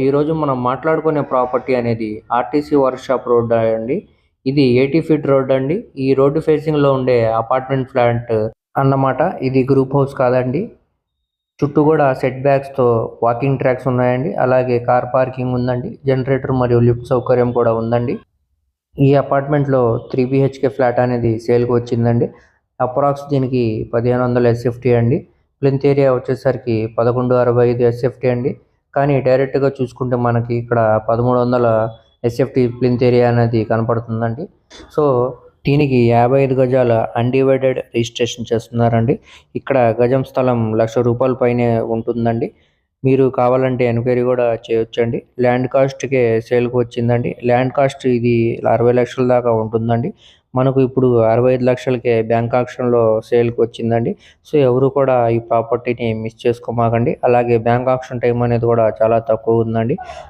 ఈరోజు మనం మాట్లాడుకునే ప్రాపర్టీ అనేది ఆర్టీసీ వర్క్షాప్ రోడ్ అండి. ఇది 80 ఫీట్ రోడ్ అండి. ఈ రోడ్డు ఫేసింగ్‌లో ఉండే అపార్ట్మెంట్ ఫ్లాట్ అన్నమాట. ఇది గ్రూప్ హౌస్ కాదండి. చుట్టూ కూడా సెట్ బ్యాక్స్‌తో వాకింగ్ ట్రాక్స్ ఉన్నాయండి. అలాగే కార్ పార్కింగ్ ఉందండి. జనరేటర్ మరియు లిఫ్ట్ సౌకర్యం కూడా ఉందండి. ఈ అపార్ట్మెంట్‌లో 3 బీహెచ్‌కే ఫ్లాట్ అనేది సేల్‌కి వచ్చిందండి. అప్రాక్స్ దీనికి 1500 ఎస్ఎఫ్టీ అండి. ప్లింత్ ఏరియా వచ్చేసరికి 1165 ఎస్ఎఫ్టీ అండి. కానీ డైరెక్ట్‌గా చూసుకుంటే మనకి ఇక్కడ 1300 ఎస్ఎఫ్టీ ప్లింత్ ఏరియా అనేది కనపడుతుందండి. సో, దీనికి 55 గజాల అన్‌డివైడెడ్ రిజిస్ట్రేషన్ చేస్తున్నారండి. ఇక్కడ గజం స్థలం ₹1,00,000 పైనే ఉంటుందండి. మీరు కావాలంటే ఎంక్వైరీ కూడా చేయొచ్చండి. ల్యాండ్ కాస్ట్‌కే సేల్‌కి వచ్చిందండి. ల్యాండ్ కాస్ట్ ఇది 60 లక్షల దాకా ఉంటుందండి. మనకు ఇప్పుడు 65 లక్షలకే బ్యాంక్ ఆక్షన్‌లో సేల్‌కి వచ్చిందండి. సో, ఎవరు కూడా ఈ ప్రాపర్టీని మిస్ చేసుకోమాకండి. అలాగే బ్యాంక్ ఆక్షన్ టైమ్ అనేది కూడా చాలా తక్కువ ఉందండి.